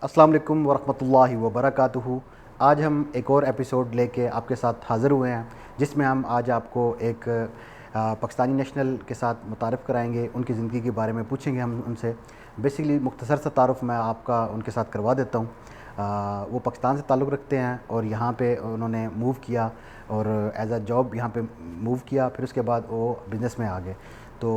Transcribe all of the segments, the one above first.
अस्सलाम वालेकुम वरहमतुल्लाहि वबरकातुहू। आज हम एक और एपिसोड लेके आपके साथ हाज़िर हुए हैं, जिसमें हम आज आपको एक पाकिस्तानी नेशनल के साथ मुतारफ़ कराएंगे, उनकी ज़िंदगी के बारे में पूछेंगे हम उनसे। बेसिकली मुख्तसर सा तारुफ़ मैं आपका उनके साथ करवा देता हूँ। वो पाकिस्तान से ताल्लुक़ रखते हैं और यहाँ पे उन्होंने मूव किया और एज़ अ जॉब यहाँ पे मूव किया, फिर उसके बाद वो बिज़नेस में आ गए। तो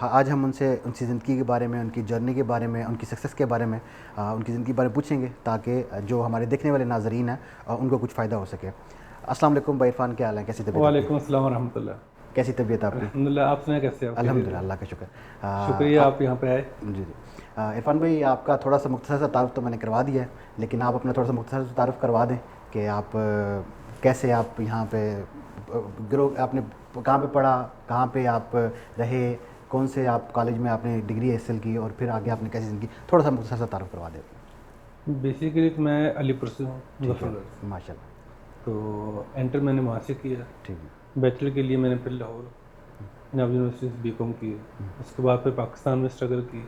आज हम उनसे उनकी ज़िंदगी के बारे में, उनकी जर्नी के बारे में, उनकी सक्सेस के बारे में, उनकी ज़िंदगी के बारे में पूछेंगे, ताकि जो हमारे देखने वाले नाज़रीन हैं उनको कुछ फ़ायदा हो सके। अस्सलाम वालेकुम भाई इरफान, क्या हाल है, कैसी तबीयत आपकी? वालेकुम अस्सलाम वरहमतुल्लाह। कैसी तबीयत आपकी? अल्हम्दुलिल्लाह, आप सुनाएं कैसे हैं? आप खैरियत अल्हम्दुलिल्लाह, हैं? अल्लाह का शुक्र। शुक्रिया आप आप यहाँ पे आए। जी जी। इरफान भाई, आपका थोड़ा सा मुख्तसर सा तारुफ़ तो मैंने करवा दिया है, लेकिन आप अपना थोड़ा सा मुख्तसर सा तारुफ़ करवा दें कि आप कैसे आप यहाँ पे ग्रो, आपने कहाँ पे पढ़ा, कहाँ पे आप रहे, कौन से आप कॉलेज में आपने डिग्री हासिल की और फिर आगे आपने कैसी ज़िंदगी, थोड़ा सा मुख्तसर सा तारुफ़ करवा दें। बेसिकली तो मैं अलीपुर से हूँ, ठीक है, मुजफ्फरगढ़ से। माशाल्लाह। तो एंटर मैंने वहाँ से किया। ठीक है। बैचलर के लिए मैंने फिर लाहौर पंजाब यूनिवर्सिटी से बीकॉम की। उसके बाद फिर पाकिस्तान में स्ट्रगल की।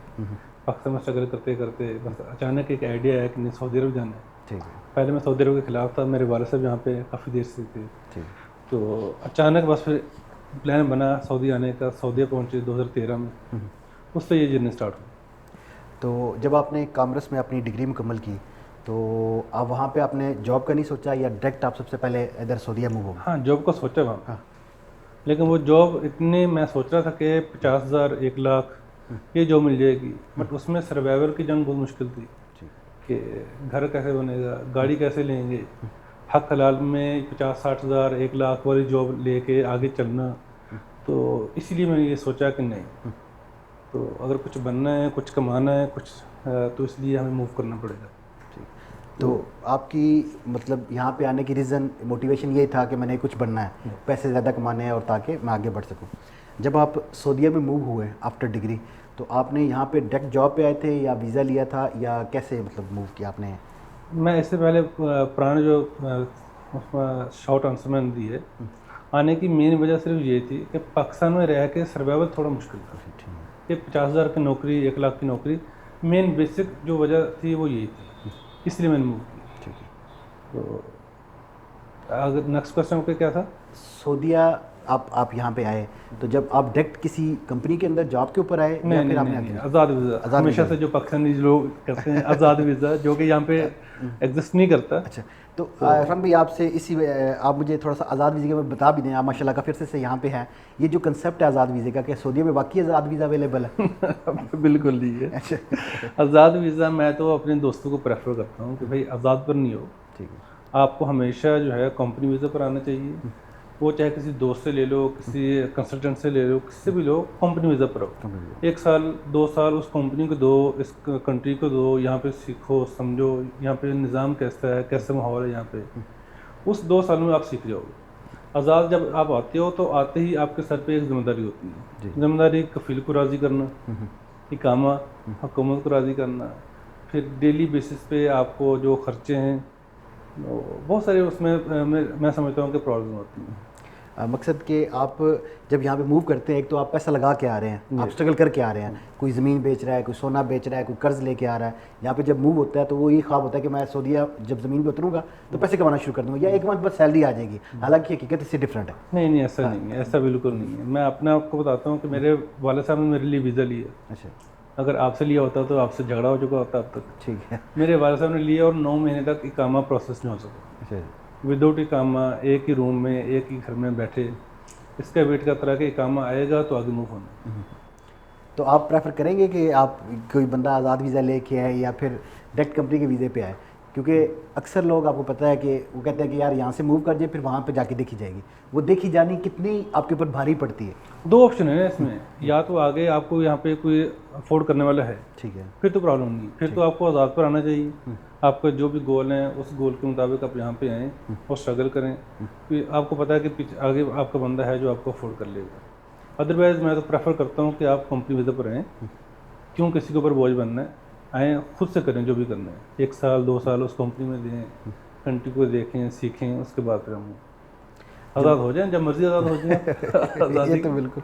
पाकिस्तान में स्ट्रगल करते करते बस अचानक एक आइडिया आया कि नहीं, सऊदी अरब जाना है। ठीक है। पहले मैं सऊदी अरब के ख़िलाफ़ था, मेरे वाले साहब यहाँ पे काफ़ी देर से थे। ठीक। तो अचानक बस फिर प्लान बना सऊदी आने का। सऊदी पहुँचे 2013 में। उससे ये जर्नी स्टार्ट हुई। तो जब आपने कॉमर्स में अपनी डिग्री मुकम्मल की, तो अब वहाँ पे आपने जॉब का नहीं सोचा या डायरेक्ट आप सबसे पहले इधर सऊदीया मूव हो गए? हाँ, जॉब का सोचा वहाँ पे। हाँ। लेकिन वो जॉब इतनी, मैं सोच रहा था कि 50,000 1 लाख ये जॉब मिल जाएगी, बट उसमें सर्वाइवल की जंग बहुत मुश्किल थी ठीक। कि घर कैसे बनेगा, गाड़ी कैसे लेंगे, हक हलाल में 50-60 हज़ार 1 लाख वाली जॉब लेके आगे चलना। तो इसीलिए मैंने ये सोचा कि नहीं, तो अगर कुछ बनना है, कुछ कमाना है, कुछ तो इसलिए हमें मूव करना पड़ेगा। तो आपकी मतलब यहाँ पे आने की रीज़न, मोटिवेशन ये था कि मैंने कुछ बनना है, पैसे ज़्यादा कमाने हैं और ताकि मैं आगे बढ़ सकूँ। जब आप सऊदीया में मूव हुए आफ्टर डिग्री, तो आपने यहाँ पे डायरेक्ट जॉब पे आए थे या वीज़ा लिया था या कैसे मतलब मूव किया आपने? मैं इससे पहले पुराने जो शॉर्ट आंसर मैंने दी है, आने की मेन वजह सिर्फ ये थी कि पाकिस्तान में रह के सर्वाइवल थोड़ा मुश्किल था। ठीक है। कि 50,000 की नौकरी, 1 लाख की नौकरी, मेन बेसिक जो वजह थी वो यही थी, इसलिए मैंने मूव की। ठीक है। तो अगर नेक्स्ट क्वेश्चन पे क्या था? सऊदीया आप यहाँ पे आए, तो जब आप डायरेक्ट किसी कंपनी के अंदर जॉब के ऊपर आए नहीं या नहीं फिर नहीं आपने नहीं, आगे? आज़ाद वीज़ा। आज़ाद हमेशा वीज़ा से से। जो पाकिस्तानी लोग करते हैं आज़ाद वीज़ा, जो कि यहाँ पे एग्जिस्ट नहीं करता। अच्छा। तो तो इरफान भाई, आपसे इसी आप मुझे थोड़ा सा आज़ाद वीज़े के बारे में बता भी दें। आप माशाल्लाह का फिर से यहाँ पे हैं, ये जो कंसेप्ट है आज़ाद वीज़े का, क्या सऊदीया में वाकई आज़ाद वीज़ा अवेलेबल है? बिल्कुल नहीं है। अच्छा। आज़ाद वीज़ा मैं तो अपने दोस्तों को प्रेफर करता हूँ कि भाई आज़ाद पर नहीं हो, ठीक है। आपको हमेशा जो है कंपनी वीज़ा पर आना चाहिए। वो चाहे किसी दोस्त से ले लो, किसी कंसल्टेंट से ले लो, किससे भी लो, कंपनी वीज़ा पर आओ। कंपनी। 1 साल 2 साल उस कंपनी को दो, इस कंट्री को दो, यहाँ पे सीखो समझो, यहाँ पे निज़ाम कैसा है, कैसा माहौल है यहाँ पे। उस 2 सालों में आप सीख जाओगे। आज़ाद जब आप आते हो तो आते ही आपके सर पे एक जिम्मेदारी होती है। जी। जिम्मेदारी कफ़ील को राज़ी करना, इकामा हुकूमत को राज़ी करना, फिर डेली बेसिस पे आपको जो खर्चे हैं, बहुत सारे उसमें मैं समझता हूँ कि प्रॉब्लम होती हैं। मकसद कि आप जब यहाँ पे मूव करते हैं, एक तो आप पैसा लगा के आ रहे हैं, आप स्ट्रगल करके आ रहे हैं, कोई ज़मीन बेच रहा है, कोई सोना बेच रहा है, कोई कर्ज़ लेके आ रहा है। यहाँ पे जब मूव होता है तो वो ये ख्वाब होता है कि मैं सऊदीया जब ज़मीन पे उतरूँगा तो पैसे कमाना शुरू कर दूँगा या एक मंथ बस सैलरी आ जाएगी। हालांकि हकीकत इससे डिफरेंट है। नहीं नहीं, ऐसा नहीं है, ऐसा बिल्कुल नहीं है। मैं अपने आपको बताता हूँ कि मेरे वाले साहब ने मेरे लिए वीज़ा लिया। अच्छा। अगर आपसे लिया होता तो आपसे झगड़ा हो चुका होता अब तक। ठीक है। मेरे वाले साहब ने लिया और 9 महीने तक इकामा प्रोसेस नहीं हो सका। अच्छा। विदाउट इकामा, एक ही रूम में, एक ही घर में बैठे, इसका वेट करता रहा कि इकामा आएगा तो आगे मूव होना। तो आप प्रेफर करेंगे कि आप कोई बंदा आज़ाद वीज़ा लेके आए या फिर डायरेक्ट कंपनी के वीज़े पे आए? क्योंकि अक्सर लोग, आपको पता है कि वो कहते हैं कि यार यहाँ से मूव कर जाए, फिर वहाँ पे जाके देखी जाएगी। वो देखी जानी कितनी आपके ऊपर भारी पड़ती है? 2 ऑप्शन है ना इसमें, या तो आगे आपको यहाँ पे कोई अफोर्ड करने वाला है, ठीक है। फिर तो प्रॉब्लम नहीं, फिर तो आपको आज़ाद पर आना चाहिए। आपका जो भी गोल है उस गोल के मुताबिक आप यहाँ पे आएँ और स्ट्रगल करें, फिर आपको पता है कि पीछे आगे आपका बंदा है जो आपको अफोर्ड कर लेगा। अदरवाइज़ मैं तो प्रेफर करता हूँ कि आप कंपनी वीज़ा पर आएँ। क्यों किसी के ऊपर बोझ बनना है, आएँ खुद से करें जो भी करना है। 1 साल 2 साल उस कंपनी में दें, कंट्री को देखें, सीखें, उसके बाद फिर हम। आज़ाद हो जाएं, जब मर्जी आज़ाद हो जाएं। ये आज़ादी तो बिल्कुल।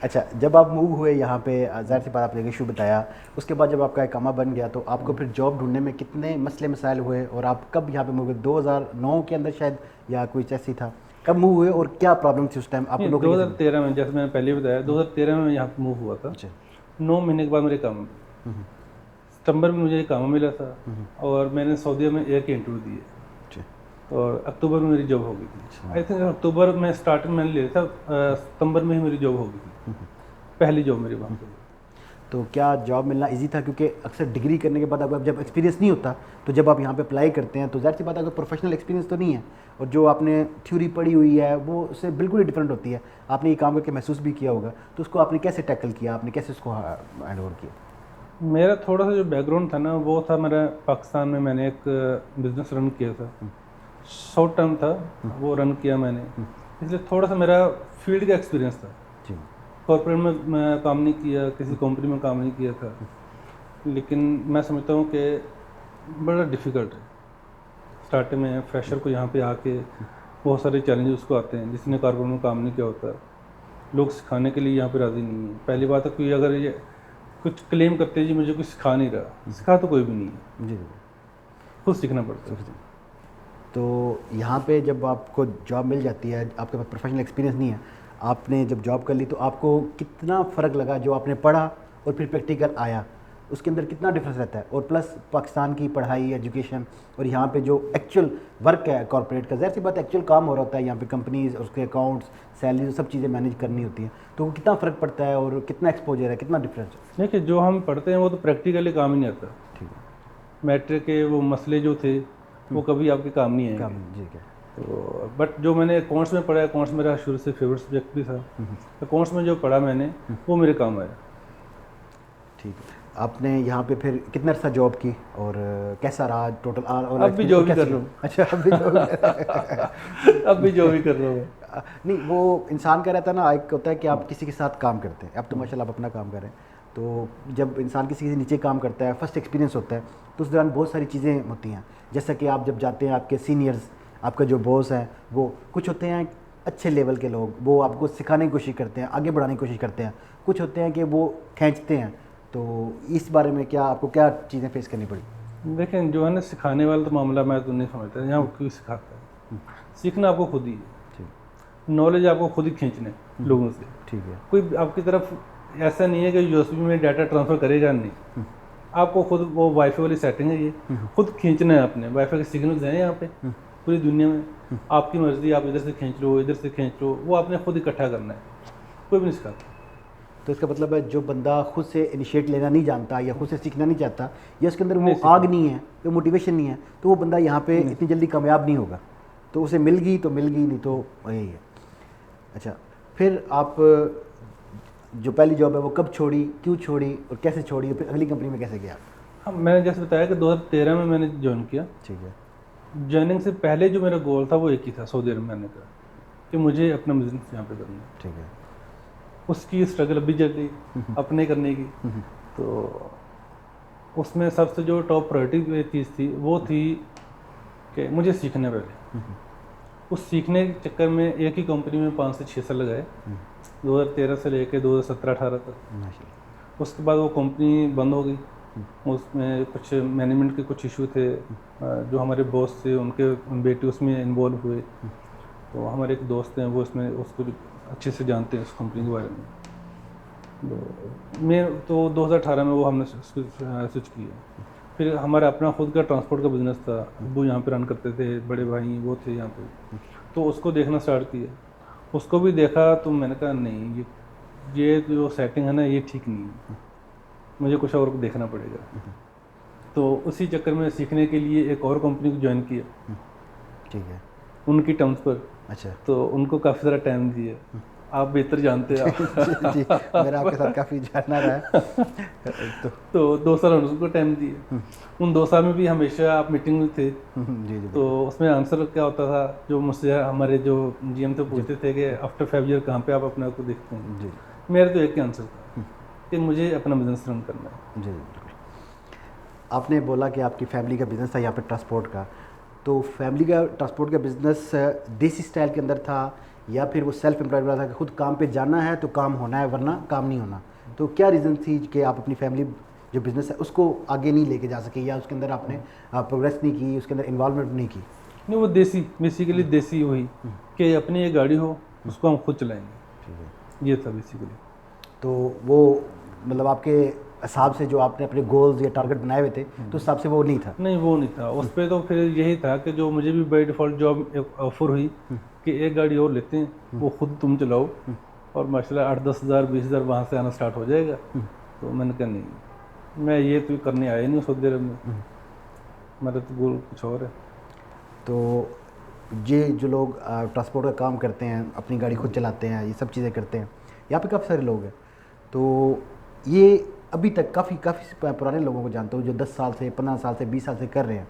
अच्छा, जब आप मूव हुए यहाँ पे, ज़ाहिर सी बात आपने इशू बताया, उसके बाद जब आपका इकामा बन गया तो आपको फिर जॉब ढूंढने में कितने मसले मसाइल हुए और आप कब यहाँ पे मूव हुए? 2009 के अंदर शायद, या कुछ ऐसी था? कब मूव हुए और क्या प्रॉब्लम थी उस टाइम आपको नहीं, नौकरी कैसे मिली? 2013 में, जैसे मैंने पहले बताया, 2013 में मैं यहाँ पे मूव हुआ था। अच्छा। 9 महीने के बाद मेरे काम, सितंबर में मुझे काम मिला था और मैंने सऊदीया में एक इंटरव्यू दिए अच्छा। और अक्टूबर में मेरी जॉब हो गई थी। आई थिंक अक्टूबर में स्टार्टिंग मैंने लिया था, सितंबर में ही मेरी जॉब हो गई थी, पहली जॉब मेरी वहाँ पे। तो क्या जॉब मिलना इजी था? क्योंकि अक्सर डिग्री करने के बाद अब जब एक्सपीरियंस नहीं होता तो जब आप यहाँ पे अप्लाई करते हैं तो ज़ाहिर सी बात है, प्रोफेशनल एक्सपीरियंस तो नहीं है और जो आपने थ्योरी पढ़ी हुई है वो उससे बिल्कुल ही डिफरेंट होती है। आपने ये काम करके महसूस भी किया होगा, तो उसको आपने कैसे टैकल किया, आपने कैसे उसको हैंड ओवर किया? मेरा थोड़ा सा जो बैकग्राउंड था ना, वो था, मेरा पाकिस्तान में मैंने एक बिज़नेस रन किया था, शॉर्ट टर्म था, वो रन किया मैंने, इसलिए थोड़ा सा मेरा फील्ड का एक्सपीरियंस था। जी। कॉर्पोरेट में मैं काम नहीं किया, किसी कंपनी में काम नहीं किया था, लेकिन मैं समझता हूँ कि बड़ा डिफ़िकल्ट है स्टार्टिंग में फ्रेशर को यहाँ पे आके, बहुत सारे चैलेंजेस उसको आते हैं जिसने कॉर्पोरेट में काम नहीं किया होता। लोग सिखाने के लिए यहाँ पे राज़ी नहीं है। पहली बात है, कोई अगर ये कुछ क्लेम करते हैं जी मुझे कुछ सिखा नहीं रहा, सिखा तो कोई भी नहीं है, जी। खुद सीखना पड़ता है। तो यहाँ पे जब आपको जॉब मिल जाती है, आपके पास प्रोफेशनल एक्सपीरियंस नहीं है, आपने जब जॉब कर ली तो आपको कितना फ़र्क लगा जो आपने पढ़ा और फिर प्रैक्टिकल आया, उसके अंदर कितना डिफरेंस रहता है? और प्लस पाकिस्तान की पढ़ाई, एजुकेशन और यहाँ पे जो एक्चुअल वर्क है कॉर्पोरेट का, ज़ाहिर सी बात एक्चुअल काम हो रहा होता है यहाँ पे, कंपनीज और उसके अकाउंट्स, सैलरी, सब चीज़ें मैनेज करनी होती हैं, तो वो कितना फ़र्क पड़ता है और कितना एक्सपोजर है, कितना डिफरेंस है? देखिए, जो हम पढ़ते हैं वो तो प्रैक्टिकली काम ही नहीं आता। ठीक है। मैट्रिक के वो मसले जो थे वो कभी आपके काम नहीं आएंगे। जी क्या। तो बट जो मैंने अकाउंट्स में पढ़ा, अकाउंट्स मेरा शुरू से फेवरेट सब्जेक्ट भी था, अकाउंट्स में जो पढ़ा मैंने वो मेरे काम आया। ठीक है। आपने यहाँ पे फिर कितना अर्सा जॉब की और कैसा रहा टोटल? और अब भी जॉब ही कर रहा हूँ। अच्छा, अब भी जॉब अब भी जॉब ही कर रहा हूँ। नहीं, वो इंसान का रहता है ना, एक होता है कि आप किसी के साथ काम करते हैं, अब तो माशाल्लाह आप अपना काम कर रहे हैं, तो जब इंसान किसी के नीचे काम करता है, फर्स्ट एक्सपीरियंस होता है, तो उस दौरान बहुत सारी चीज़ें होती हैं। जैसा कि आप जब जाते हैं, आपके सीनियर्स, आपका जो बॉस है, वो कुछ होते हैं अच्छे लेवल के लोग, वो आपको सिखाने की कोशिश करते हैं, आगे बढ़ाने की कोशिश करते हैं, कुछ होते हैं कि वो खींचते हैं। तो इस बारे में क्या आपको क्या चीज़ें फेस करनी पड़ी? देखें, जो है ना, सिखाने वाला तो मामला मैं तो नहीं समझता यहाँ कोई सिखाता है। सीखना आपको खुद ही है, ठीक। नॉलेज आपको खुद ही खींचना है लोगों से। ठीक है। कोई आपकी तरफ ऐसा नहीं है कि यूएसबी में डाटा ट्रांसफ़र करेगा, नहीं, आपको खुद वो वाईफाई वाली सेटिंग है, ये खुद खींचना है। अपने वाईफाई के सिग्नल्स हैं यहाँ पे पूरी दुनिया में, आपकी मर्ज़ी, आप इधर से खींच लो, इधर से खींच लो, वो आपने खुद इकट्ठा करना है, कोई भी नहीं सिखाता। तो इसका मतलब है जो बंदा खुद से इनिशिएट लेना नहीं जानता या खुद से सीखना नहीं चाहता या उसके अंदर वो आग नहीं है, वो मोटिवेशन नहीं है, तो वो बंदा यहाँ पे इतनी जल्दी कामयाब नहीं होगा। तो उसे मिल गई तो मिल गई, नहीं तो यही है। अच्छा, फिर आप जो पहली जॉब है वो कब छोड़ी, क्यों छोड़ी और कैसे छोड़ी, और फिर अगली कंपनी में कैसे गया? हाँ, मैंने जैसे बताया कि 2013 में मैंने ज्वाइन किया। ठीक है। ज्वाइनिंग से पहले जो मेरा गोल था वो एक ही था, सऊदी अरब में आने का, कि मुझे अपना बिजनेस यहाँ पे करना है। ठीक है। उसकी स्ट्रगल अभी चल रही अपने करने की। तो उसमें सबसे जो टॉप प्रायोरिटी चीज़ थी वो थी कि मुझे सीखने पहले। उस सीखने के चक्कर में एक ही कंपनी में 5 से 6 साल लगाए, 2013 से लेकर 2017-18 तक। उसके बाद वो कंपनी बंद हो गई। उसमें कुछ मैनेजमेंट के कुछ इशू थे, जो हमारे बॉस थे उनके बेटे उसमें इन्वॉल्व हुए। तो हमारे एक दोस्त हैं, वो उसमें उसको अच्छे से जानते हैं उस कंपनी के बारे में। तो 2018 में वो हमने स्विच किया। फिर हमारा अपना खुद का ट्रांसपोर्ट का बिज़नेस था, वो यहाँ पे रन करते थे, बड़े भाई वो थे यहाँ पे, तो उसको देखना स्टार्ट किया। उसको भी देखा तो मैंने कहा नहीं, ये जो सेटिंग है ना, ये ठीक नहीं है, मुझे कुछ और देखना पड़ेगा। तो उसी चक्कर में सीखने के लिए एक और कंपनी को ज्वाइन किया। ठीक है। उनकी उनकी टर्म्स पर। अच्छा। तो उनको काफ़ी सारा टाइम दिया, आप बेहतर जानते हैं। जी, मेरा आपके साथ काफ़ी जानना रहा है। तो 2 साल उनको टाइम दिए। उन 2 साल में भी हमेशा आप मीटिंग में थे। जी जी। तो उसमें आंसर क्या होता था, जो मुझसे हमारे जो जीएम थे पूछते थे कि आफ्टर 5 ईयर कहाँ पे आप अपने आप को देखते हैं। जी। मेरा तो एक ही आंसर था कि मुझे अपना बिजनेस रन करना है। जी बिल्कुल। आपने बोला कि आपकी फैमिली का बिज़नेस था यहाँ पे ट्रांसपोर्ट का, तो फैमिली का ट्रांसपोर्ट का बिज़नेस देसी स्टाइल के अंदर था या फिर वो सेल्फ एम्प्लॉयड वाला था कि खुद काम पे जाना है तो काम होना है वरना काम नहीं होना? तो क्या रीज़न थी कि आप अपनी फैमिली जो बिज़नेस है उसको आगे नहीं लेके जा सके या उसके अंदर आपने प्रोग्रेस नहीं की, उसके अंदर इन्वॉल्वमेंट नहीं की? नहीं, वो देसी, बेसिकली देसी वही कि अपनी एक गाड़ी हो उसको हम खुद चलाएंगे, ठीक है। ये था बेसिकली। तो वो मतलब आपके हिसाब से जो आपने अपने गोल्स या टारगेट बनाए हुए थे तो उस हिसाब से वो नहीं था? नहीं, वो नहीं था उस पर। तो फिर यही था कि जो मुझे भी बाई डिफ़ॉल्ट जॉब एक ऑफ़र हुई कि एक गाड़ी और लेते हैं, वो खुद तुम चलाओ, और माशाल्लाह 8-10 हज़ार 20 हज़ार वहाँ से आना स्टार्ट हो जाएगा। तो मैंने कहा नहीं, मैं ये तो करने आया नहीं सऊदी अरब में, मेरा तो गोल कुछ और है। तो ये जो लोग ट्रांसपोर्ट का काम करते हैं, अपनी गाड़ी खुद चलाते हैं, ये सब चीज़ें करते हैं, यहाँ पे काफ़ी सारे लोग हैं। तो ये अभी तक काफ़ी पुराने लोगों को जानता हूँ जो 10 साल से, 15 साल से, 20 साल से कर रहे हैं।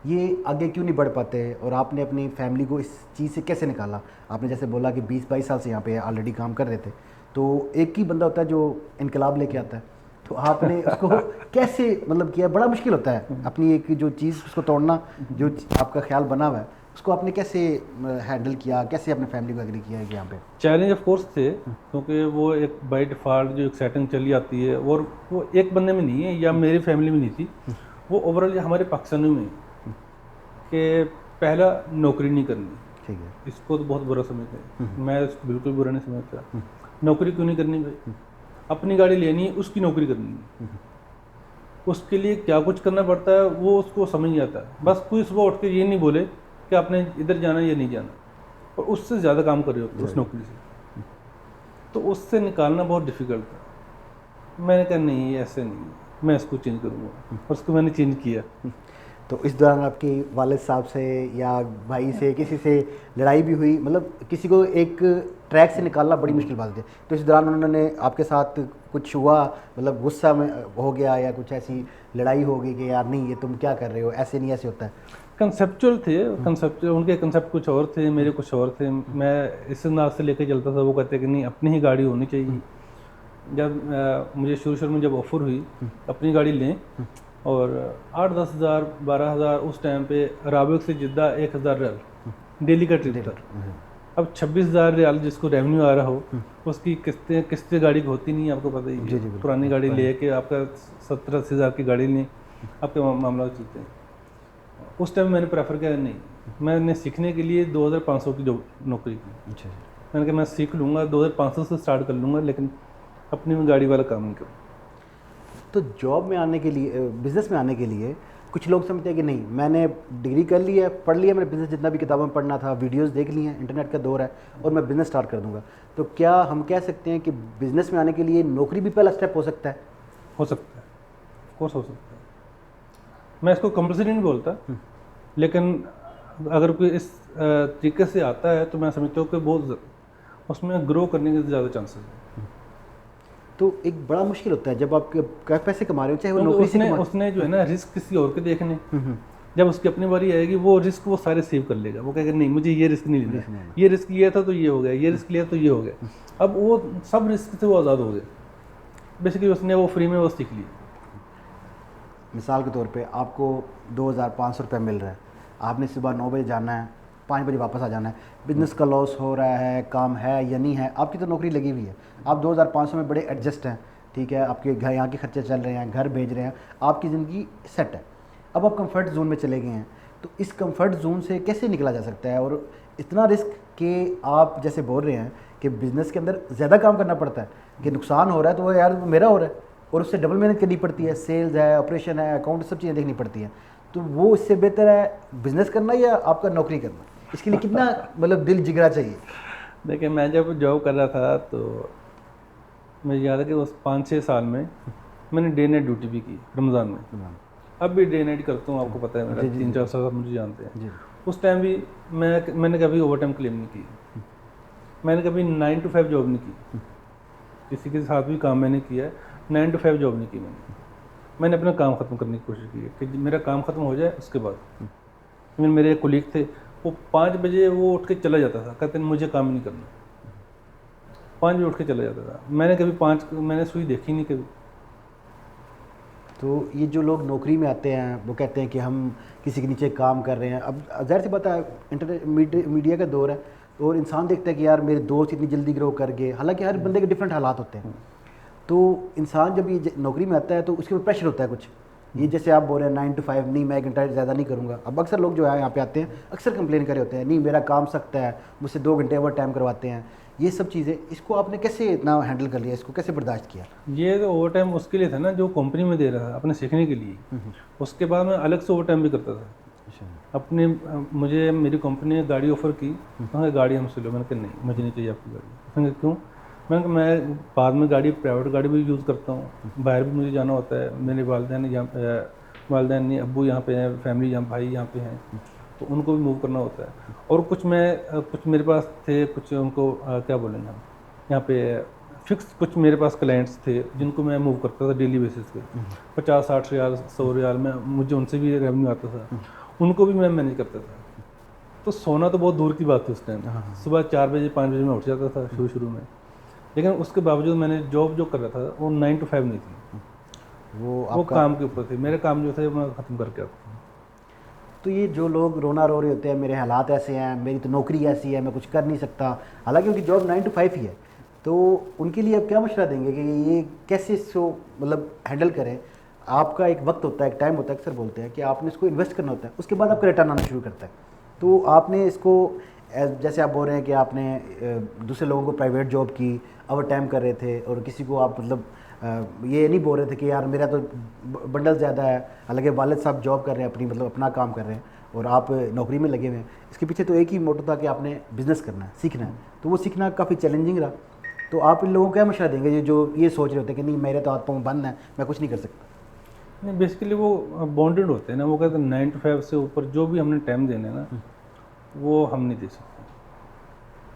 ये आगे क्यों नहीं बढ़ पाते? और आपने अपनी फैमिली को इस चीज़ से कैसे निकाला? आपने जैसे बोला कि 20-22 साल से यहाँ पे ऑलरेडी काम कर रहे थे, तो एक ही बंदा होता है जो इनकलाब लेके आता है, तो आपने उसको कैसे मतलब किया? बड़ा मुश्किल होता है अपनी एक जो चीज़ उसको तोड़ना, जो आपका ख्याल बना हुआ है उसको आपने कैसे हैंडल किया, कैसे अपने फैमिली को एग्री किया है कि यहाँ पे? चैलेंज ऑफ कोर्स थे, क्योंकि वो एक बाई डिफ़ॉल्ट जो एक सेटिंग चली आती है, और वो एक बंदे में नहीं है या मेरी फैमिली में नहीं थी, वो ओवरऑल हमारे पाकिस्तानियों में कि पहला नौकरी नहीं करनी। ठीक है। इसको तो बहुत बुरा समझते हैं, मैं इसको बिल्कुल बुरा नहीं समझता। नौकरी क्यों नहीं करनी भाई? अपनी गाड़ी लेनी है, उसकी नौकरी करनी है, उसके लिए क्या कुछ करना पड़ता है वो उसको समझ नहीं आता। बस कोई सुबह उठ के ये नहीं बोले कि आपने इधर जाना या नहीं जाना, और उससे ज़्यादा काम कर रहे हो उस नौकरी से, तो उससे निकालना बहुत डिफ़िकल्ट था। मैंने कहा नहीं, ऐसे नहीं, मैं इसको चेंज करूँगा, और उसको मैंने चेंज किया। तो इस दौरान आपकी वालिद साहब से या भाई से किसी से लड़ाई भी हुई? मतलब किसी को एक ट्रैक से निकालना बड़ी मुश्किल बात है, तो इस दौरान उन्होंने आपके साथ कुछ हुआ, मतलब गुस्सा में हो गया या कुछ ऐसी लड़ाई हो गई कि यार नहीं ये तुम क्या कर रहे हो, ऐसे नहीं ऐसे होता है? कंसेप्चुअल थे, कंसेप्चुअल उनके कंसेप्ट कुछ और थे, मेरे कुछ और थे। मैं इस अंदाज से लेके चलता था, वो कहते कि नहीं अपनी ही गाड़ी होनी चाहिए। जब मुझे शुरू में जब ऑफ़र हुई अपनी गाड़ी लें, और 8-10 हज़ार 12 हज़ार उस टाइम पे राबिक से जिद्दा 1,000 रियाल डेली का ट्रिप था। अब 26,000 रियाल जिसको रेवेन्यू आ रहा हो, उसकी किस्तें गाड़ी की होती नहीं है, आपको पता ही है। पुरानी गाड़ी ले के आपका 70-80 हज़ार की गाड़ी लें, आपके मामला चलते हैं। उस टाइम मैंने प्रेफर किया नहीं, मैंने सीखने के लिए 2,500 की जॉब नौकरी की। अच्छा। मैंने कहा मैं सीख लूँगा, 2,500 से स्टार्ट कर लूँगा, लेकिन अपनी में गाड़ी वाला काम नहीं करूँ। तो जॉब में आने के लिए, बिज़नेस में आने के लिए कुछ लोग समझते हैं कि नहीं मैंने डिग्री कर ली है, पढ़ लिया मैंने बिज़नेस, जितना भी किताबों में पढ़ना था, वीडियोस देख ली हैं, इंटरनेट का दौर है और मैं बिज़नेस स्टार्ट कर दूंगा। तो क्या हम कह सकते हैं कि बिज़नेस में आने के लिए नौकरी भी पहला स्टेप हो सकता है? हो सकता है, ऑफ कोर्स हो सकता है। मैं इसको कंपल्सरी नहीं बोलता, लेकिन अगर कोई इस तरीके से आता है तो मैं समझता हूँ कि बहुत उसमें ग्रो करने के ज़्यादा चांसेस हैं। तो एक बड़ा मुश्किल होता है जब आप पैसे कमा रहे हो, चाहे वो क्योंकि नौकरी से उसने जो है ना रिस्क किसी और के देखने, जब उसकी अपनी बारी आएगी वो रिस्क वो सारे सेव कर लेगा। वो कहेगा नहीं मुझे ये रिस्क नहीं लेना, ये रिस्क लिया था तो ये हो गया, ये रिस्क लिया तो ये हो गया। अब वो सब रिस्क से वो आज़ाद हो गए, बेसिकली उसने वो फ्री में वो सीख लिया। मिसाल के तौर पे आपको 2,500 रुपये मिल रहा है, आपने सुबह 9 बजे जाना है, 5 बजे वापस आ जाना है, बिज़नेस का लॉस हो रहा है, काम है या नहीं है, आपकी तो नौकरी लगी हुई है, आप 2,500 में बड़े एडजस्ट हैं, ठीक है, आपके घर यहाँ के खर्चे चल रहे हैं, घर भेज रहे हैं, आपकी ज़िंदगी सेट है। अब आप कंफर्ट जोन में चले गए हैं, तो इस कंफर्ट जोन से कैसे निकला जा सकता है? और इतना रिस्क कि आप जैसे बोल रहे हैं कि बिज़नेस के अंदर ज़्यादा काम करना पड़ता है, कि नुकसान हो रहा है तो वो यार मेरा हो रहा है, और उससे डबल मेहनत करनी पड़ती है, सेल्स है, ऑपरेशन है, अकाउंट, सब चीज़ें देखनी पड़ती हैं। तो वो इससे बेहतर है बिज़नेस करना या आपका नौकरी करना? इसके लिए कितना मतलब दिल जिगरा चाहिए? देखिए मैं जब जॉब कर रहा था तो मुझे याद है कि उस 5-6 साल में मैंने डे नाइट ड्यूटी भी की रमज़ान में। अब भी डे नाइट करता हूँ, आपको पता है, मेरा 3-4 साल आप मुझे जानते हैं। उस टाइम भी मैंने कभी ओवर टाइम क्लेम नहीं की, मैंने कभी 9 to 5 जॉब नहीं की, किसी के साथ भी काम मैंने किया है, 9 to 5 जॉब नहीं की मैंने अपना काम ख़त्म करने की कोशिश की है कि मेरा काम ख़त्म हो जाए उसके बाद। मेरे एक कोलीग थे, वो 5 बजे वो उठ के चला जाता था, कहते मुझे काम नहीं करना, 5 बजे उठ के चला जाता था। मैंने कभी मैंने सुई देखी नहीं कभी। तो ये जो लोग नौकरी में आते हैं वो कहते हैं कि हम किसी के नीचे काम कर रहे हैं। अब ज़ाहिर सी बात है, इंटरनेट मीडिया का दौर है और इंसान देखता है कि यार मेरे दोस्त इतनी जल्दी ग्रो कर गए, हालांकि हर बंदे के डिफरेंट हालात होते हैं। तो इंसान जब ये नौकरी में आता है तो उसके ऊपर प्रेशर होता है कुछ, ये जैसे आप बोल रहे हैं 9 to 5 नहीं, मैं 1 घंटा ज़्यादा नहीं करूँगा। अब अक्सर लोग जो है यहाँ पे आते हैं अक्सर कंप्लेन करे होते हैं, नहीं मेरा काम सख्त है, मुझसे 2 घंटे ओवर टाइम करवाते हैं, ये सब चीज़ें। इसको आपने कैसे इतना हैंडल कर लिया, इसको कैसे बर्दाश्त किया? ये तो ओवर टाइम उसके लिए था ना जो कंपनी में दे रहा था अपने सीखने के लिए। उसके बाद मैं अलग से ओवर टाइम भी करता था अपने। मुझे मेरी कंपनी ने गाड़ी ऑफर की, कहा गाड़ी हमसे लो। मैंने कहा नहीं, मुझे नहीं चाहिए आपकी गाड़ी। मैंने क्यों? मैंने कहा मैं बाद में गाड़ी प्राइवेट गाड़ी भी यूज़ करता हूँ, बाहर भी मुझे जाना होता है, मेरे वालदैन नहीं, अब्बू यहाँ पे हैं, फैमिली यहाँ, भाई यहाँ पे हैं, तो उनको भी मूव करना होता है। और कुछ मेरे पास थे, कुछ उनको क्या बोलेंगे हम यहाँ पे फिक्स, कुछ मेरे पास क्लाइंट्स थे जिनको मैं मूव करता था डेली बेसिस पे, 50-60 रियाल 100 रियाल में मुझे उनसे भी रेवेन्यू आता था, उनको भी मैं मैनेज करता था। तो सोना तो बहुत दूर की बात थी उस टाइम। सुबह 4 बजे 5 बजे मैं उठ जाता था शुरू में, लेकिन उसके बावजूद मैंने जॉब जो कर रहा था वो 9 to 5 नहीं थी, वो काम के ऊपर थी। मेरे काम जो थे मैं ख़त्म करके आता था। तो ये जो लोग रोना रो रहे होते हैं, मेरे हालात ऐसे हैं, मेरी तो नौकरी ऐसी है, मैं कुछ कर नहीं सकता, हालांकि उनकी जॉब 9 to 5 ही है, तो उनके लिए आप क्या मशवरा देंगे कि ये कैसे इसको मतलब हैंडल करें? आपका एक वक्त होता है, एक टाइम होता है, अक्सर बोलते हैं कि आपने इसको इन्वेस्ट करना होता है, उसके बाद आपका रिटर्न आना शुरू करता है। तो आपने इसको जैसे आप बोल रहे हैं कि आपने दूसरे लोगों को प्राइवेट जॉब की, ओवर टाइम कर रहे थे, और किसी को आप मतलब ये नहीं बोल रहे थे कि यार मेरा तो बंडल ज़्यादा है, हालांकि वालिद साहब जॉब कर रहे हैं अपनी, मतलब अपना काम कर रहे हैं और आप नौकरी में लगे हुए हैं। इसके पीछे तो एक ही मोटो था कि आपने बिज़नेस करना है, सीखना है, तो वो सीखना काफ़ी चैलेंजिंग रहा। तो आप इन लोगों को क्या मशवरा देंगे जो ये सोच रहे होते हैं कि नहीं मेरे तो हाथ पाँव बंद है, मैं कुछ नहीं कर सकता? नहीं, बेसिकली वो बॉन्डेड होते हैं ना, वो कहते हैं 9 to 5 से ऊपर जो भी हमने टाइम देना है ना, वो हम नहीं दे सकते।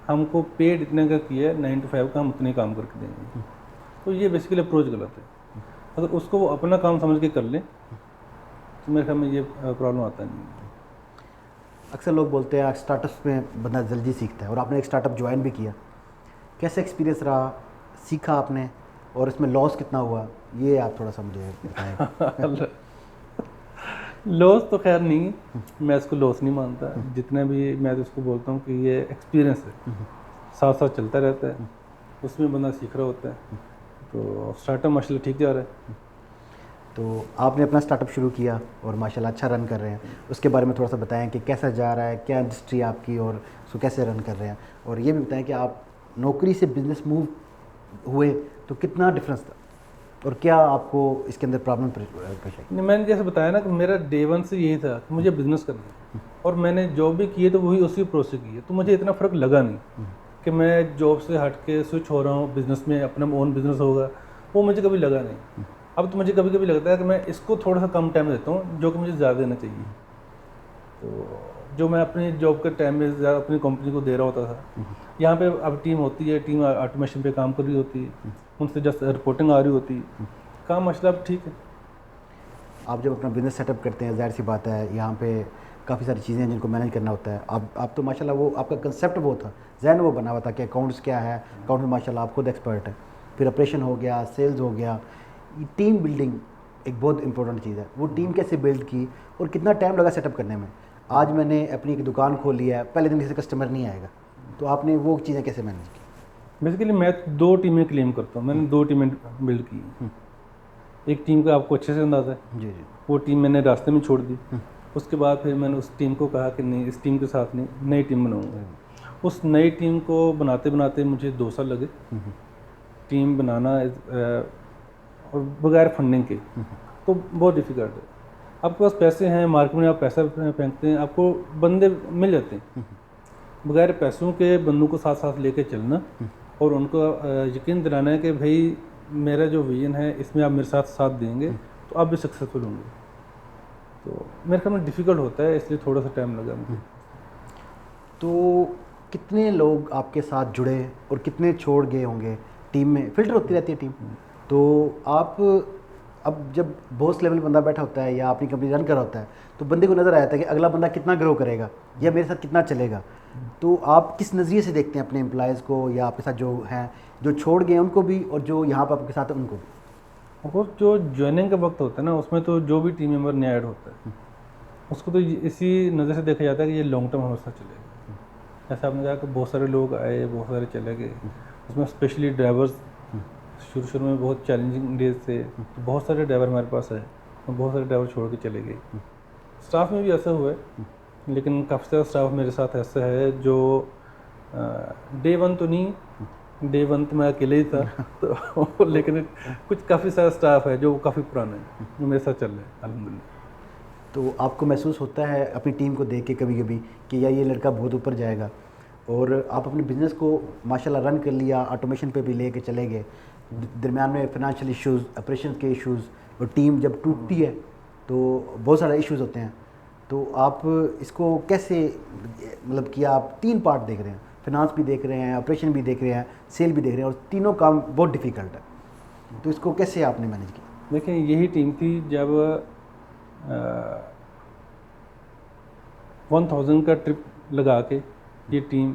हमको पेड इतने का किया है, 9 to 5 का हम उतने काम करके देंगे। तो ये बेसिकली अप्रोच गलत है। अगर उसको वो अपना काम समझ के कर लें तो मेरे ख्याल में ये प्रॉब्लम आता नहीं है। अक्सर लोग बोलते हैं स्टार्टअप्स में बंदा जल्दी सीखता है, और आपने एक स्टार्टअप ज्वाइन भी किया, कैसा एक्सपीरियंस रहा, सीखा आपने, और इसमें लॉस कितना हुआ, ये आप थोड़ा सा मुझे बताएं। लॉस तो खैर नहीं, मैं इसको लॉस नहीं मानता, जितना भी मैं तो इसको बोलता हूँ कि ये एक्सपीरियंस है, साथ साथ चलता रहता है, उसमें बंदा सीख रहा होता है। तो स्टार्टअप माशाल्लाह ठीक जा रहा है। तो आपने अपना स्टार्टअप शुरू किया और माशाल्लाह अच्छा रन कर रहे हैं, उसके बारे में थोड़ा सा बताएं कि कैसा जा रहा है, क्या इंडस्ट्री आपकी, और उसको कैसे रन कर रहे हैं, और ये भी बताएं कि आप नौकरी से बिजनेस मूव हुए तो कितना डिफरेंस था, और क्या आपको इसके अंदर प्रॉब्लम पेश आई? मैंने जैसे बताया ना कि मेरा डे 1 से यही था कि मुझे बिज़नेस करना है, और मैंने जॉब भी की है तो वही उसी प्रोसेस की है, तो मुझे इतना फ़र्क लगा नहीं कि मैं जॉब से हट के स्विच हो रहा हूँ बिज़नेस में, अपना ओन बिज़नेस होगा, वो मुझे कभी लगा नहीं। अब तो मुझे कभी कभी लगता है कि मैं इसको थोड़ा सा कम टाइम देता हूँ जो कि मुझे ज़्यादा देना चाहिए। तो जो मैं अपनी जॉब के टाइम में ज़्यादा अपनी कंपनी को दे रहा होता था, यहाँ पे अब टीम होती है, टीम ऑटोमेशन पे काम कर रही होती है, उनसे जस्ट रिपोर्टिंग आ रही होती है, काम मसला अब ठीक है। आप जब अपना बिज़नेस सेटअप करते हैं, जाहिर सी बात है यहाँ पे काफ़ी सारी चीज़ें हैं जिनको मैनेज करना होता है। आप तो माशाल्लाह वो आपका कंसेप्ट वो था, जहन वो बना हुआ था कि अकाउंट्स क्या है, अकाउंट में माशाल्लाह आप खुद एक्सपर्ट है, फिर ऑपरेशन हो गया, सेल्स हो गया, टीम बिल्डिंग एक बहुत इंपॉर्टेंट चीज़ है। वो टीम कैसे बिल्ड की और कितना टाइम लगा सेटअप करने में? आज मैंने अपनी एक दुकान खोल लिया है, पहले दिन किसी कस्टमर नहीं आएगा, तो आपने वो चीज़ें कैसे मैनेज की? बेसिकली मैं 2 टीमें क्लेम करता हूँ, मैंने 2 टीमें बिल्ड की। एक टीम का आपको अच्छे से अंदाज़ा है, जी जी, वो टीम मैंने रास्ते में छोड़ दी। उसके बाद फिर मैंने उस टीम को कहा कि नहीं, इस टीम के साथ नहीं, नई टीम बनाऊँगा। उस नई टीम को बनाते बनाते मुझे 2 साल लगे। टीम बनाना और बगैर फंडिंग के तो बहुत डिफ़िकल्ट है। आपके पास पैसे हैं, मार्केट में आप पैसा फेंकते हैं, आपको बंदे मिल जाते हैं। बगैर पैसों के बंदों को साथ साथ लेके चलना और उनको यकीन दिलाना है कि भाई मेरा जो विजन है इसमें आप मेरे साथ साथ देंगे तो आप भी सक्सेसफुल होंगे। तो मेरे ख्याल में डिफ़िकल्ट होता है, इसलिए थोड़ा सा टाइम लगा मुझे। तो कितने लोग आपके साथ जुड़े और कितने छोड़ गए होंगे? टीम में फिल्टर होती रहती है टीम, तो आप अब जब बॉस लेवल बंदा बैठा होता है या अपनी कंपनी रन कर रहा होता है तो बंदे को नज़र आता है कि अगला बंदा कितना ग्रो करेगा या मेरे साथ कितना चलेगा। तो आप किस नज़रिए से देखते हैं अपने एम्प्लॉयज़ को, या आपके साथ जो हैं जो छोड़ गए उनको भी और जो यहाँ पर आपके साथ हैं उनको भी? और जो ज्वाइनिंग का वक्त होता है ना, उसमें तो जो भी टीम मेंबर नया ऐड होता है उसको तो इसी नज़र से देखा जाता है कि ये लॉन्ग टर्म हमारे साथ चलेगा। जैसे आपने कहा कि बहुत सारे लोग आए, बहुत सारे चले गए, उसमें स्पेशली ड्राइवर्स शुरू शुरू में बहुत चैलेंजिंग डेज थे, तो बहुत सारे ड्राइवर हमारे पास आए और बहुत सारे ड्राइवर छोड़ के चले गए। स्टाफ में भी ऐसा हुआ है, लेकिन काफ़ी सारा स्टाफ मेरे साथ ऐसा है जो डे वन तो नहीं, डे वन तो मैं अकेले ही था तो लेकिन कुछ काफ़ी सारा स्टाफ है जो काफ़ी पुराना है, जो मेरे साथ चल रहे हैं अल्हम्दुलिल्लाह। तो आपको महसूस होता है अपनी टीम को देख के कभी कभी कि यार ये लड़का बहुत ऊपर जाएगा, और आप अपने बिज़नेस को माशाल्लाह रन कर लिया, ऑटोमेशन पे भी लेके चले गए, दरमियान में फाइनेंशियल इश्यूज़, ऑपरेशन के इश्यूज़, और टीम जब टूटती है तो बहुत सारे इश्यूज़ होते हैं। तो आप इसको कैसे, मतलब कि आप 3 पार्ट देख रहे हैं, फाइनेंस भी देख रहे हैं, ऑपरेशन भी देख रहे हैं, सेल भी देख रहे हैं, और तीनों काम बहुत डिफ़िकल्ट है, तो इसको कैसे आपने मैनेज किया? देखिए यही टीम थी जब 1000 का ट्रिप लगा के ये टीम,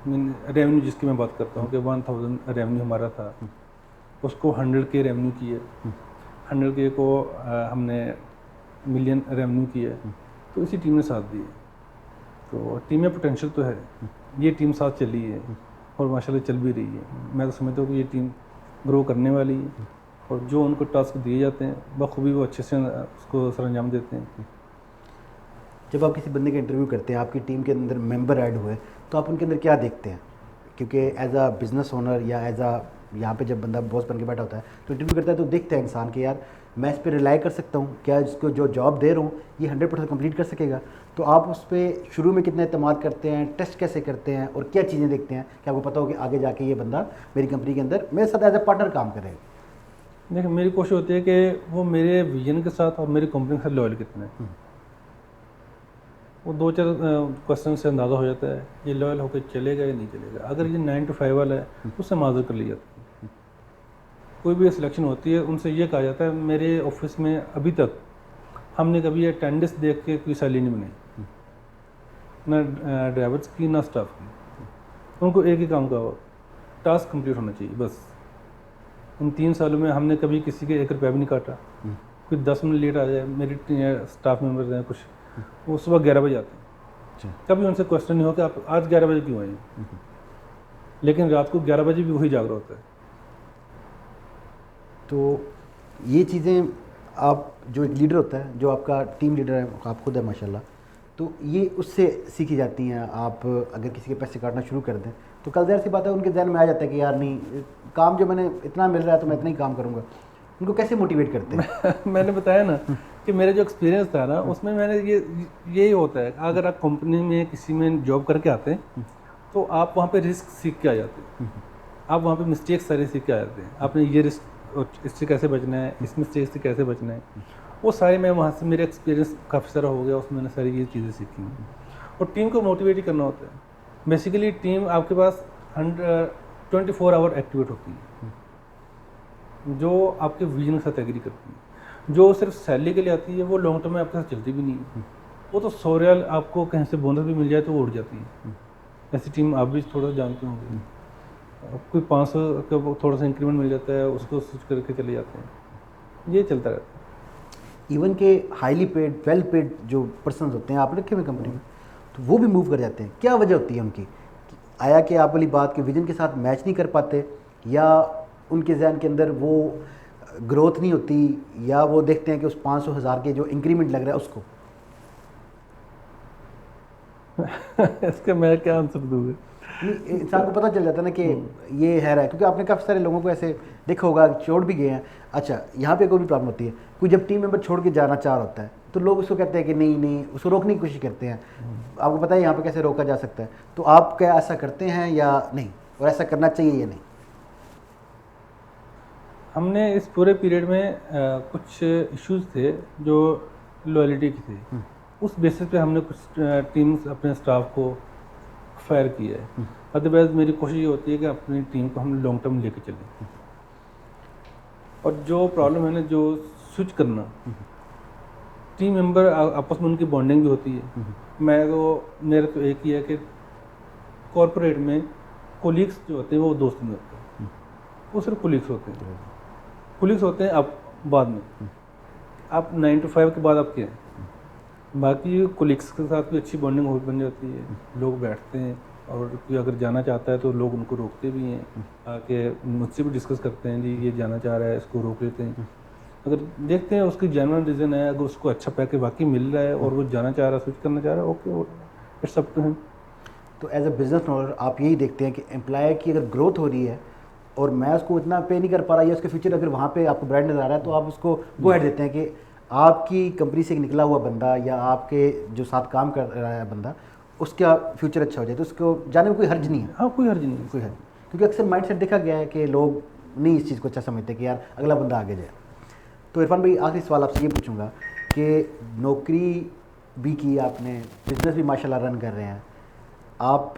रेवेन्यू जिसकी मैं बात करता हूँ कि 1000 रेवेन्यू हमारा था, उसको 100 के रेवेन्यू किए, 100 के को हमने मिलियन रेवेन्यू किए, तो इसी टीम ने साथ दिए। तो टीम में पोटेंशियल तो है, ये टीम साथ चली है और माशाल्लाह चल भी रही है। मैं तो समझता हूँ कि ये टीम ग्रो करने वाली है, और जो उनको टास्क दिए जाते हैं बखूबी वो अच्छे से उसको सरंजाम देते हैं। जब आप किसी बंदे का इंटरव्यू करते हैं, आपकी टीम के अंदर मेंबर ऐड हुए, तो आप उनके अंदर क्या देखते हैं? क्योंकि एज अ बिज़नेस ओनर या एज अ यहाँ पे जब बंदा बॉस बन के बैठा होता है तो इंटरव्यू करता है, तो देखते हैं इंसान कि यार मैं इस पर रिलाई कर सकता हूँ, क्या इसको जो जॉब दे रहा हूँ ये 100% कंप्लीट कर सकेगा। तो आप उस पर शुरू में कितना एतमाद करते हैं, टेस्ट कैसे करते हैं, और क्या चीज़ें देखते हैं कि आपको पता हो कि आगे जाके ये बंदा मेरी कंपनी के अंदर मेरे साथ एज अ पार्टनर काम करेगा? देखिए मेरी कोशिश होती है कि वो मेरे विजन के साथ और मेरी कंपनी के साथ लॉयल कितने हैं। वो 2-4 क्वेश्चन से अंदाज़ा हो जाता है ये लॉयल होकर चलेगा या नहीं चलेगा। अगर ये 9 to 5 वाला है तो उससे माजर कर ली जाती है। कोई भी सिलेक्शन होती है उनसे ये कहा जाता है मेरे ऑफिस में अभी तक हमने कभी अटेंडेंस देख के कोई सैलरी नहीं बनाई, ना ड्राइवर्स की ना स्टाफ की। उनको एक ही काम का हो, टास्क कंप्लीट होना चाहिए बस। इन 3 सालों में हमने कभी किसी के 1 रुपया भी नहीं काटा। कोई 10 मिनट लेट आ जाए, मेरी स्टाफ मेम्बर्स हैं कुछ, वो सुबह 11 बजे आते हैं, कभी उनसे क्वेश्चन नहीं हो कि आप आज 11 बजे क्यों आए, लेकिन रात को 11 बजे भी वही जाग रहा होता है। तो ये चीज़ें आप, जो एक लीडर होता है, जो आपका टीम लीडर है, आप खुद है माशाल्लाह, तो ये उससे सीखी जाती हैं। आप अगर किसी के पैसे काटना शुरू कर दें तो कल ज़ाहिर सी बात है उनके जहन में आ जाता है कि यार नहीं, काम जो मैंने इतना मिल रहा है तो मैं इतना ही काम करूँगा। उनको कैसे मोटिवेट करते हैं? मैंने बताया ना कि मेरा जो एक्सपीरियंस था ना उसमें मैंने यही होता है, अगर आप कंपनी में किसी में जॉब करके आते हैं तो आप वहाँ पे रिस्क सीख के आ जाते हैं, आप वहाँ पे मिस्टेक सारे सीख के आ जाते हैं। आपने ये रिस्क, इससे कैसे बचना है, इस मिस्टेक से कैसे बचना है, वो सारे मैं वहाँ से, मेरा एक्सपीरियंस काफ़ी सारा हो गया, उसमें मैंने सारी ये चीज़ें सीखी हैं। और टीम को मोटिवेट ही करना होता है। बेसिकली टीम आपके पास 24 आवर एक्टिवेट होती है, जो आपके विजन के साथ एग्री करती है। जो सिर्फ सैलरी के लिए आती है वो लॉन्ग टर्म में आपके साथ चलती भी नहीं है। वो तो 100 रियाल आपको कहीं से बोनस भी मिल जाए तो वो उड़ जाती है। ऐसी टीम आप भी थोड़ा जानते होंगे, कोई 500 का थोड़ा सा इंक्रीमेंट मिल जाता है, उसको स्विच करके चले जाते हैं, ये चलता रहता है। इवन के हाईली पेड, वेल पेड जो पर्सन होते हैं आप रखे हुए कंपनी में, तो वो भी मूव कर जाते हैं। क्या वजह होती है उनकी? आया कि आप वाली बात के विजन के साथ मैच नहीं कर पाते, या उनके जहन के अंदर वो ग्रोथ नहीं होती, या वो देखते हैं कि उस 500,000 के जो इंक्रीमेंट लग रहा है उसको? इसका मैं क्या आंसर दूँगा? इंसान को पता चल जाता है ना कि ये है रहा, क्योंकि आपने काफ़ी सारे लोगों को ऐसे देखा होगा, छोड़ भी गए हैं। अच्छा, यहाँ पे कोई भी प्रॉब्लम होती है, कोई जब टीम मेंबर छोड़ के जाना चाह रहा होता है तो लोग उसको कहते हैं कि नहीं नहीं, उसको रोकने की कोशिश करते हैं। आपको पता है यहाँ पे कैसे रोका जा सकता है, तो आप क्या ऐसा करते हैं या नहीं, और ऐसा करना चाहिए या नहीं? हमने इस पूरे पीरियड में कुछ इश्यूज थे जो लॉयल्टी की थे, उस बेसिस पे हमने कुछ टीम्स अपने स्टाफ को फायर किया है। अदरवाइज मेरी कोशिश ये होती है कि अपनी टीम को हम लॉन्ग टर्म लेके चलें। और जो प्रॉब्लम है ना, जो स्विच करना, टीम मेंबर आपस में उनकी बॉन्डिंग भी होती है। मेरा तो एक ही है कि कॉर्पोरेट में कोलीग्स जो होते हैं वो दोस्त नहीं होते, वो सिर्फ कोलीग्स होते हैं। कोलीग्स होते हैं, अब बाद में आप 9 to 5 के बाद आप क्या हैं। बाकी कोलिग्स के साथ भी अच्छी बॉन्डिंग हो बन जाती है, लोग बैठते हैं और कोई अगर जाना चाहता है तो लोग उनको रोकते भी हैं, आके मुझसे भी डिस्कस करते हैं, जी ये जाना चाह रहा है इसको रोक लेते हैं। अगर देखते हैं उसकी जेन्युइन रीज़न है, अगर उसको अच्छा पैकेज वाकई मिल रहा है और वो जाना चाह रहा है, स्विच करना चाह रहा है, okay, it's up to him. तो एज अ बिजनेस ओनर आप यही देखते हैं कि एम्प्लॉय की अगर ग्रोथ हो रही है और मैं उसको इतना पे नहीं कर पा रहा या उसके फ्यूचर अगर वहाँ पे आपको ब्रांड नज़र आ रहा है तो आप उसको गो हेड देते हैं कि आपकी कंपनी से निकला हुआ बंदा या आपके जो साथ काम कर रहा है बंदा उसका फ्यूचर अच्छा हो जाए तो उसको जाने में कोई हर्ज नहीं है। हाँ, कोई हर्ज नहीं है। कोई हर्ज, क्योंकि अक्सर माइंड सेट देखा गया है कि लोग नहीं इस चीज़ को अच्छा समझते कि यार अगला बंदा आगे जाए। तो इरफान भाई आखिरी सवाल आपसे ये पूछूंगा कि नौकरी भी की आपने, बिजनेस भी माशाल्लाह रन कर रहे हैं, आप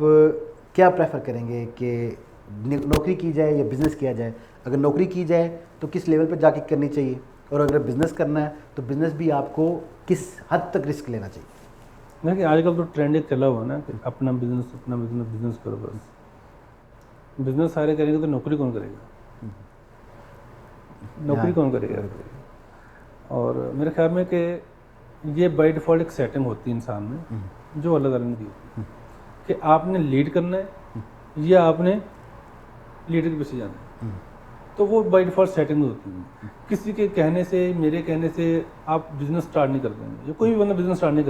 क्या प्रेफर करेंगे कि नौकरी की जाए या बिज़नेस किया जाए? अगर नौकरी की जाए तो किस लेवल पर जाके करनी चाहिए, और अगर बिज़नेस करना है तो बिज़नेस भी आपको किस हद तक रिस्क लेना चाहिए? देखिए आजकल तो ट्रेंड एक चला हुआ है ना कि अपना बिजनेस बिजनेस करो बस। बिजनेस सारे करेंगे तो नौकरी कौन करेगा? नौकरी कौन करेगा? और मेरे ख्याल में कि ये बाय डिफ़ॉल्ट एक सेटिंग होती है इंसान में जो अलग अलग दी होती है कि आपने लीड करना है या आपने लीडर के पीछे जाना है। तो वो बाय डिफ़ॉल्ट सेटिंग होती है। किसी के कहने से, मेरे कहने से आप बिज़नेस स्टार्ट नहीं कर देंगे, कोई भी बंदा बिज़नेस स्टार्ट नहीं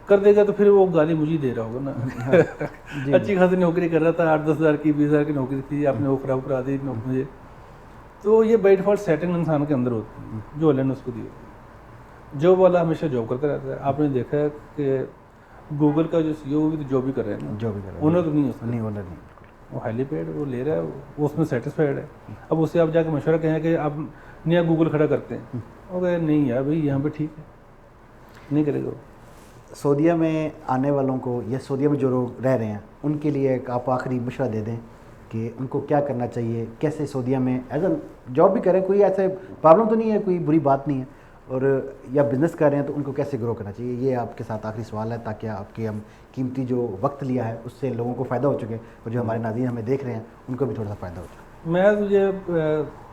कर देगा तो फिर वो गाली मुझे ही दे रहा होगा ना। अच्छी खासी नौकरी कर रहा था, 8-10 हज़ार की, 20 हज़ार की नौकरी थी, आपने वो खराब करा दी मुझे। तो ये बाय डिफ़ॉल्ट सेटिंग इंसान के अंदर होती है जो अल्लाह ने उसको दी होती है। जॉब वाला हमेशा जॉब करता रहता है। आपने देखा है कि गूगल का जो CEO वो भी तो जॉब ही कर रहे हैं ना, जो भी कर ओनर तो नहीं उसका, नहीं, ओनर नहीं। वो हाईली पेड वो ले रहा है, वो उसमें सेटिस्फाइड है। अब उससे आप जाके मशवरा कहें कि आप नया गूगल खड़ा करते हैं, वो कहे नहीं यार भाई यहाँ पे ठीक है, नहीं करेगा वो। सऊदीया में आने वालों को या सऊदीया में जो लोग रह रहे हैं उनके लिए एक आप आखिरी मशवरा दे दें कि उनको क्या करना चाहिए, कैसे सऊदीया में एज अ जॉब भी करें, कोई ऐसे प्रॉब्लम तो नहीं है, कोई बुरी बात नहीं है, और या बिज़नेस कर रहे हैं तो उनको कैसे ग्रो करना चाहिए। ये आपके साथ आखिरी सवाल है ताकि आपके हम कीमती जो वक्त लिया है उससे लोगों को फ़ायदा हो चुके और जो हमारे नाज़रीन हमें देख रहे हैं उनको भी थोड़ा सा फ़ायदा हो चुके। मैं तुझे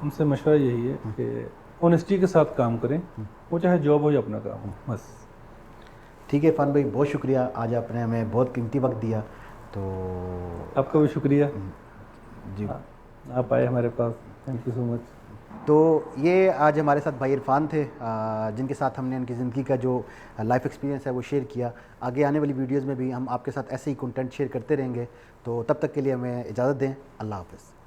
उनसे मशवरा यही है कि ऑनेस्टी के साथ काम करें, वो चाहे जॉब हो या अपना काम हो, बस। ठीक है इरफान भाई, बहुत शुक्रिया, आज आपने हमें बहुत कीमती वक्त दिया। तो आपका भी शुक्रिया जी, आप आए हमारे पास, थैंक यू सो मच। तो ये आज हमारे साथ भाई इरफान थे जिनके साथ हमने उनकी ज़िंदगी का जो लाइफ एक्सपीरियंस है वो शेयर किया। आगे आने वाली वीडियोज़ में भी हम आपके साथ ऐसे ही कंटेंट शेयर करते रहेंगे। तो तब तक के लिए हमें इजाज़त दें। अल्लाह हाफ़िज़।